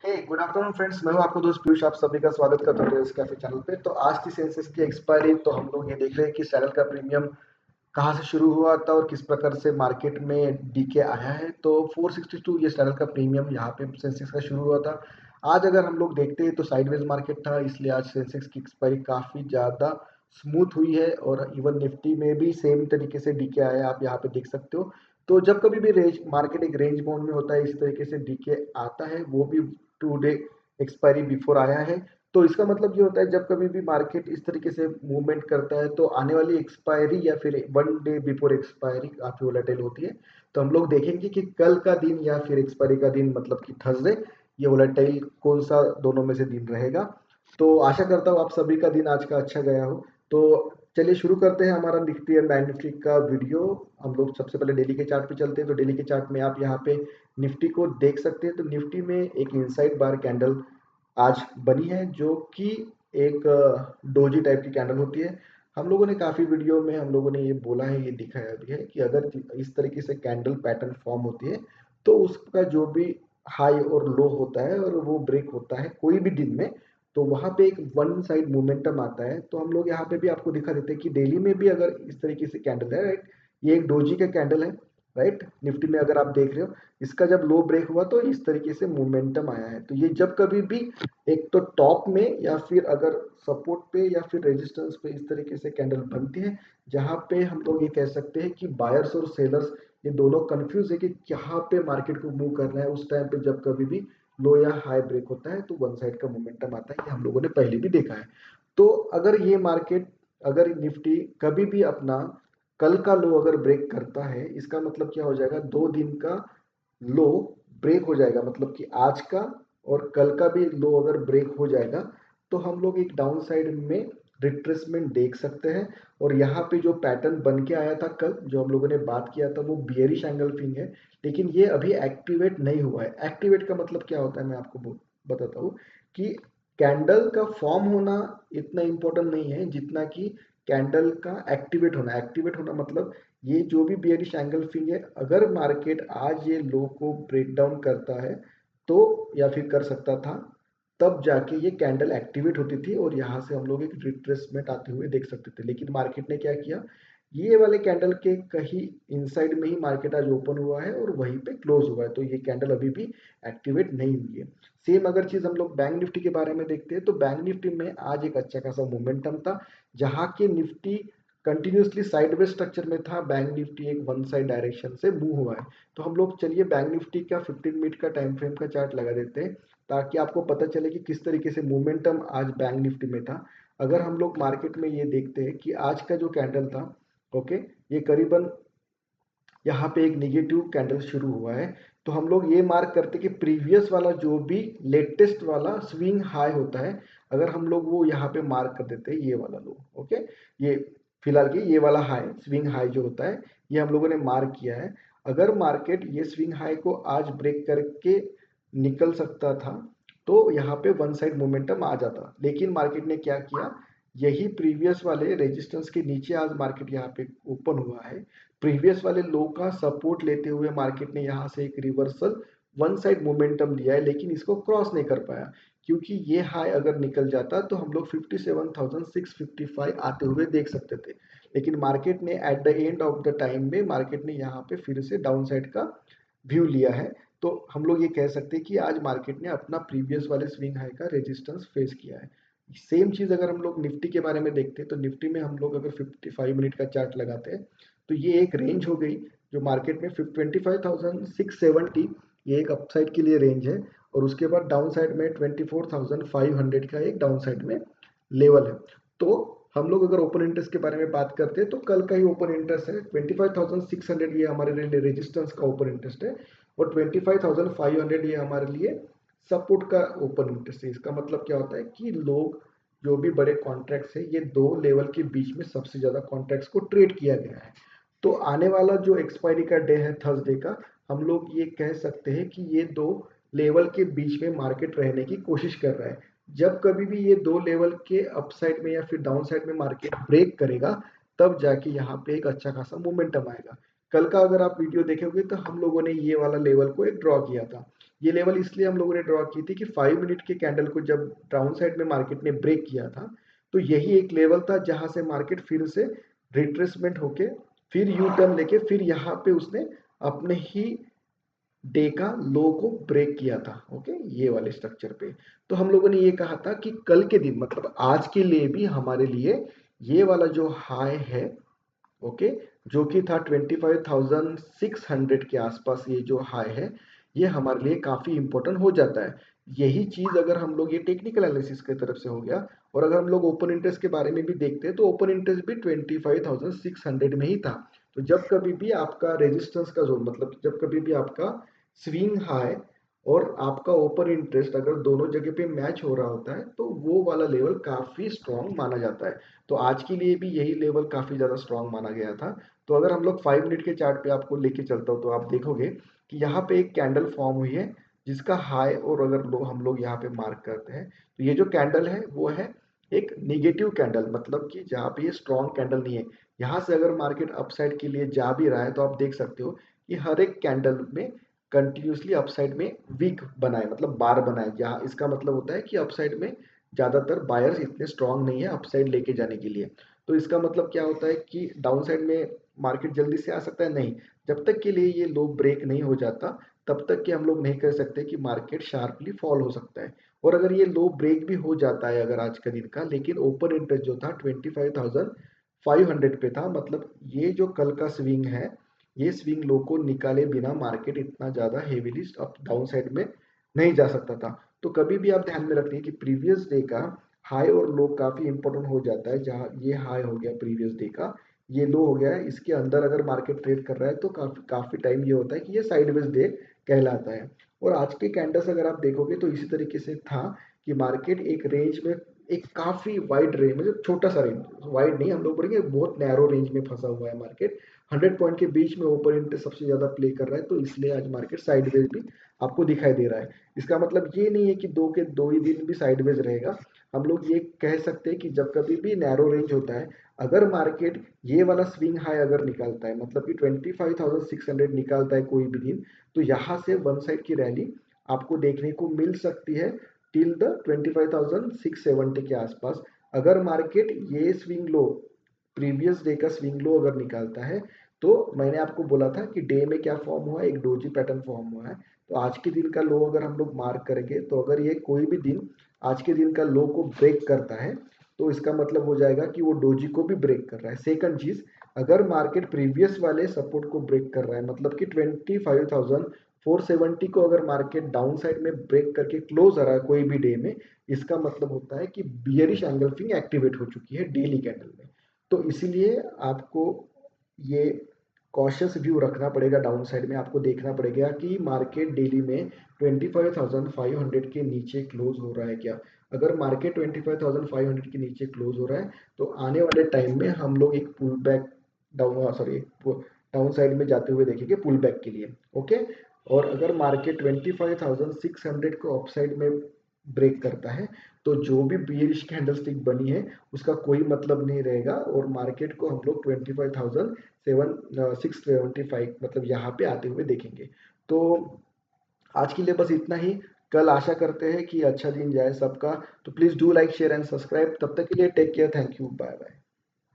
हे good afternoon friends, मैं हूं आपका दोस्त पीयूष। आप सभी का स्वागत करता हूं इस कैफे चैनल पे। तो आज की सेंसेक्स की एक्सपायरी, तो हम लोग ये देख रहे हैं कि सैडल का प्रीमियम कहाँ से शुरू हुआ था और किस प्रकार से मार्केट में डीके आया है। तो 462 ये सैडल का प्रीमियम यहाँ पे सेंसेक्स का शुरू हुआ था। आज अगर हम लोग देखते हैं तो साइडवेज मार्केट था, इसलिए आज सेंसेक्स की एक्सपायरी काफी ज्यादा स्मूथ हुई है और इवन निफ्टी में भी सेम तरीके से डीके आया है, आप यहाँ पे देख सकते हो। तो जब कभी भी रेंज मार्केट एक रेंज बाउंड में होता है, इस तरीके से डीके आता है, वो भी 2 डे एक्सपायरी बिफोर आया है। तो इसका मतलब ये होता है जब कभी भी मार्केट इस तरीके से मूवमेंट करता है तो आने वाली एक्सपायरी या फिर 1 डे बिफोर एक्सपायरी काफी वोलेटाइल होती है। तो हम लोग देखेंगे कि कल का दिन या फिर एक्सपायरी का दिन, मतलब कि थर्सडे, ये वोलेटाइल कौन सा दोनों में से दिन रहेगा। तो आशा करता हूँ आप सभी का दिन आज का अच्छा गया हो। तो चलिए शुरू करते हैं हमारा निफ्टी एंड बैंक निफ्टी का वीडियो। हम लोग सबसे पहले डेली के चार्ट पे चलते हैं। तो डेली के चार्ट में आप यहाँ पे निफ्टी को देख सकते हैं। तो निफ्टी में एक इनसाइड बार कैंडल आज बनी है, जो कि एक डोजी टाइप की कैंडल होती है। हम लोगों ने काफी वीडियो में हम लोगों ने ये बोला है, ये दिखाया भी है कि अगर इस तरीके से कैंडल पैटर्न फॉर्म होती है तो उसका जो भी हाई और लो होता है और वो ब्रेक होता है कोई भी दिन में, तो वहां पे एक वन साइड मोमेंटम आता है। तो हम लोग यहाँ पे भी आपको दिखा देते हैं कि डेली में भी अगर इस तरीके से कैंडल है, राइट, ये एक डोजी का कैंडल है, राइट। निफ्टी में अगर आप देख रहे हो, इसका जब लो ब्रेक हुआ तो इस तरीके से मोमेंटम आया है। तो ये जब कभी भी एक तो टॉप में या फिर अगर सपोर्ट पे या फिर रेजिस्टेंस पे इस तरीके से कैंडल बनती है, जहां पे हम लोग ये कह सकते हैं कि बायर्स और सेलर्स ये दोनों कंफ्यूज है कि कहाँ पे मार्केट को मूव करना है। उस टाइम पे जब कभी भी लो या हाई ब्रेक होता है तो वन साइड का मोमेंटम आता है, ये हम लोगों ने पहले भी देखा है। तो अगर ये मार्केट, अगर निफ्टी कभी भी अपना कल का लो अगर ब्रेक करता है, इसका मतलब क्या हो जाएगा, 2 दिन का लो ब्रेक हो जाएगा। मतलब कि आज का और कल का भी लो अगर ब्रेक हो जाएगा तो हम लोग एक डाउन साइड में रिट्रेसमेंट देख सकते हैं। और यहाँ पे जो पैटर्न बन के आया था कल, जो हम लोगों ने बात किया था, वो बियरिश एंगल्फिंग है, लेकिन ये अभी एक्टिवेट नहीं हुआ है। एक्टिवेट का मतलब क्या होता है, मैं आपको बताता हूँ कि कैंडल का फॉर्म होना इतना इंपॉर्टेंट नहीं है जितना कि कैंडल का एक्टिवेट होना। एक्टिवेट होना मतलब ये जो भी बियरिश एंगल फिंग है, अगर मार्केट आज ये लो को ब्रेक डाउन करता है तो, या फिर कर सकता था, तब जाके ये कैंडल एक्टिवेट होती थी और यहाँ से हम लोग एक रिट्रेसमेंट आते हुए देख सकते थे। लेकिन मार्केट ने क्या किया, ये वाले कैंडल के कहीं इनसाइड में ही मार्केट आज ओपन हुआ है और वहीं पे क्लोज हुआ है। तो ये कैंडल अभी भी एक्टिवेट नहीं हुई है। सेम अगर चीज हम लोग बैंक निफ्टी के बारे में देखते हैं तो बैंक निफ्टी में आज एक अच्छा खासा मोमेंटम था, जहां के निफ्टी कंटिन्यूसली साइडवेज स्ट्रक्चर में था। बैंक निफ्टी एक वन साइड डायरेक्शन से मूव हुआ है। तो हम लोग चलिए बैंक निफ्टी का 15 मिनट का टाइम फ्रेम का चार्ट लगा देते हैं, ताकि आपको पता चले कि किस तरीके से मोमेंटम आज बैंक निफ्टी में था। अगर हम लोग मार्केट में ये देखते हैं कि आज का जो कैंडल था, ओके, ये करीबन यहाँ पे एक निगेटिव कैंडल शुरू हुआ है। तो हम लोग ये मार्क करते हैं कि प्रीवियस वाला जो भी लेटेस्ट वाला स्विंग हाई होता है, अगर हम लोग वो यहाँ पे मार्क कर देते हैं, ये वाला लो, ओके, ये फिलहाल की ये वाला हाई, स्विंग हाई जो होता है, ये हम लोगों ने मार्क किया है। अगर मार्केट ये स्विंग हाई को आज ब्रेक करके निकल सकता था तो यहाँ पे वन साइड मोमेंटम आ जाता, लेकिन मार्केट ने क्या किया, यही प्रीवियस वाले रेजिस्टेंस के नीचे आज मार्केट यहाँ पे ओपन हुआ है। प्रीवियस वाले लो का सपोर्ट लेते हुए मार्केट ने यहाँ से एक रिवर्सल वन साइड मोमेंटम लिया है, लेकिन इसको क्रॉस नहीं कर पाया, क्योंकि ये हाई अगर निकल जाता तो हम लोग 57,655 आते हुए देख सकते थे। लेकिन मार्केट ने at the end of the time में मार्केट ने यहाँ पे फिर से डाउन साइड का व्यू लिया है। तो हम लोग ये कह सकते हैं कि आज मार्केट ने अपना प्रीवियस वाले स्विंग हाई का रेजिस्टेंस फेस किया है। सेम चीज अगर हम लोग निफ्टी के बारे में देखते हैं तो निफ्टी में हम लोग अगर 55 मिनट का चार्ट लगाते हैं तो ये एक रेंज हो गई, जो मार्केट में 25,670, ये एक अपसाइड के लिए रेंज है। और उसके बाद डाउन साइड में 24,500 का एक डाउन साइड में लेवल है। तो हम लोग अगर ओपन इंटरेस्ट के बारे में बात करते हैं तो कल का ही ओपन इंटरेस्ट है 25,600, ये हमारे लिए रेजिस्टेंस का ओपन इंटरेस्ट है। और 25,500 ये हमारे लिए सपोर्ट का ओपन इंटरेस्ट है। इसका मतलब क्या होता है कि लोग जो भी बड़े कॉन्ट्रैक्ट्स है, ये दो लेवल के बीच में सबसे ज्यादा कॉन्ट्रैक्ट्स को ट्रेड किया गया है। तो आने वाला जो एक्सपायरी का डे है थर्सडे का, हम लोग ये कह सकते हैं कि ये दो लेवल के बीच में मार्केट रहने की कोशिश कर रहा है। जब कभी भी ये दो लेवल के अपसाइड में या फिर डाउन साइड में मार्केट ब्रेक करेगा, तब जाके यहाँ पे एक अच्छा खासा मोमेंटम आएगा। कल का अगर आप वीडियो देखोगे तो हम लोगों ने ये वाला लेवल को एक ड्रॉ किया था। ये लेवल इसलिए हम लोगों ने ड्रॉ की थी कि 5 मिनट के कैंडल को जब डाउन साइड में मार्केट ने ब्रेक किया था, तो यही एक लेवल था जहां से मार्केट फिर से रिट्रेसमेंट होके फिर यू टर्न लेके फिर यहाँ पे उसने अपने ही डे का लो को ब्रेक किया था। ओके, ये वाले स्ट्रक्चर पे। तो हम लोगों ने ये कहा था कि कल के दिन मतलब आज के लिए भी हमारे लिए ये वाला जो हाई है, ओके, जो कि था 25,600 के आसपास, ये जो हाई है ये हमारे लिए काफी इंपॉर्टेंट हो जाता है। यही चीज अगर हम लोग ये टेक्निकल एनालिसिस की तरफ से हो गया, और अगर हम लोग ओपन इंटरेस्ट के बारे में भी देखते हैं तो ओपन इंटरेस्ट भी 25,600 में ही था। तो जब कभी भी आपका रेजिस्टेंस का जोन मतलब जब कभी भी आपका स्विंग हाई और आपका ओपन इंटरेस्ट अगर दोनों जगह पे मैच हो रहा होता है तो वो वाला लेवल काफी स्ट्रांग माना जाता है। तो आज के लिए भी यही लेवल काफी ज्यादा स्ट्रांग माना गया था। तो अगर हम लोग 5 मिनट के चार्ट पे आपको लेके चलता हूँ तो आप देखोगे कि यहाँ पे एक कैंडल फॉर्म हुई है जिसका हाई और अगर हम लोग यहाँ पे मार्क करते हैं तो ये जो कैंडल है वो है एक निगेटिव कैंडल, मतलब कि जहाँ पे ये स्ट्रॉन्ग कैंडल नहीं है। यहाँ से अगर मार्केट अपसाइड के लिए जा भी रहा है तो आप देख सकते हो कि हर एक कैंडल में कंटिन्यूसली अपसाइड में वीक बनाए मतलब बार बनाए, जहाँ इसका मतलब होता है कि अपसाइड में ज्यादातर बायर्स इतने स्ट्रांग नहीं है अपसाइड लेके जाने के लिए। तो इसका मतलब क्या होता है कि डाउन साइड में मार्केट जल्दी से आ सकता है नहीं, जब तक के लिए ये लो ब्रेक नहीं हो जाता तब तक कि हम लोग नहीं कह सकते कि मार्केट शार्पली फॉल हो सकता है। और अगर ये लो ब्रेक भी हो जाता है अगर आज का दिन का, लेकिन ओपन इंटरेस्ट जो था 25,500 पे था, मतलब ये जो कल का स्विंग है ये स्विंग लो को निकाले बिना मार्केट इतना ज्यादा हेवीली अप डाउन साइड में नहीं जा सकता था। तो कभी भी आप ध्यान में रखिए कि प्रीवियस डे का हाई और लो काफी इंपॉर्टेंट हो जाता है। जहां ये हाई हो गया प्रीवियस डे का, ये लो हो गया है, इसके अंदर अगर मार्केट ट्रेड कर रहा है तो काफी काफी टाइम ये होता है कि ये साइडवेज डे कहलाता है। और आज के कैंडल्स अगर आप देखोगे तो इसी तरीके से था कि मार्केट एक रेंज में एक काफी वाइड रेंज मतलब छोटा सा रेंज, वाइड नहीं हम लोग बोलेंगे बहुत नैरो रेंज में फंसा हुआ है मार्केट। 100 पॉइंट के बीच में ओपन इंटरेस्ट सबसे ज्यादा प्ले कर रहा है, तो इसलिए आज मार्केट साइडवेज भी आपको दिखाई दे रहा है। इसका मतलब ये नहीं है कि दो के दो ही दिन भी साइडवेज रहेगा। हम लोग ये कह सकते हैं कि जब कभी भी नैरो रेंज होता है, अगर मार्केट ये वाला स्विंग हाई अगर निकालता है मतलब कि 25,600 निकालता है कोई भी दिन, तो यहाँ से वन साइड की रैली आपको देखने को मिल सकती है टिल द 25,670 के आसपास। अगर मार्केट ये स्विंग लो प्रीवियस डे का स्विंग लो अगर निकालता है, तो मैंने आपको बोला था कि डे में क्या फॉर्म हुआ है, एक डोजी पैटर्न फॉर्म हुआ है। तो आज के दिन का लो अगर हम लोग मार्क करेंगे तो अगर ये कोई भी दिन आज के दिन का लो को ब्रेक करता है तो इसका मतलब हो जाएगा कि वो डोजी को भी ब्रेक कर रहा है। सेकंड चीज, अगर मार्केट प्रीवियस वाले सपोर्ट को ब्रेक कर रहा है मतलब कि 25,470 को अगर मार्केट डाउन साइड में ब्रेक करके क्लोज आ रहा है कोई भी डे में, इसका मतलब होता है कि बियरिश एंगल्फिंग एक्टिवेट हो चुकी है डेली कैंडल में। तो इसीलिए आपको ये कॉशियस व्यू रखना पड़ेगा। डाउन साइड में आपको देखना पड़ेगा कि मार्केट डेली में 25,500 के नीचे क्लोज हो रहा है क्या। अगर मार्केट 25,500 के नीचे क्लोज हो रहा है तो आने वाले टाइम में हम लोग एक pull back down sorry down side में जाते हुए देखेंगे पुल बैक के लिए। ओके, और अगर मार्केट 25,600 को अपसाइड में ब्रेक करता है तो जो भी बियरिश कैंडलस्टिक बनी है उसका कोई मतलब नहीं रहेगा, और मार्केट को हम लोग 25,675 मतलब यहाँ पे आते हुए देखेंगे। तो आज के लिए बस इतना ही। कल आशा करते हैं कि अच्छा दिन जाए सबका। तो please do like share and subscribe. तब तक के लिए take care, thank you, bye bye.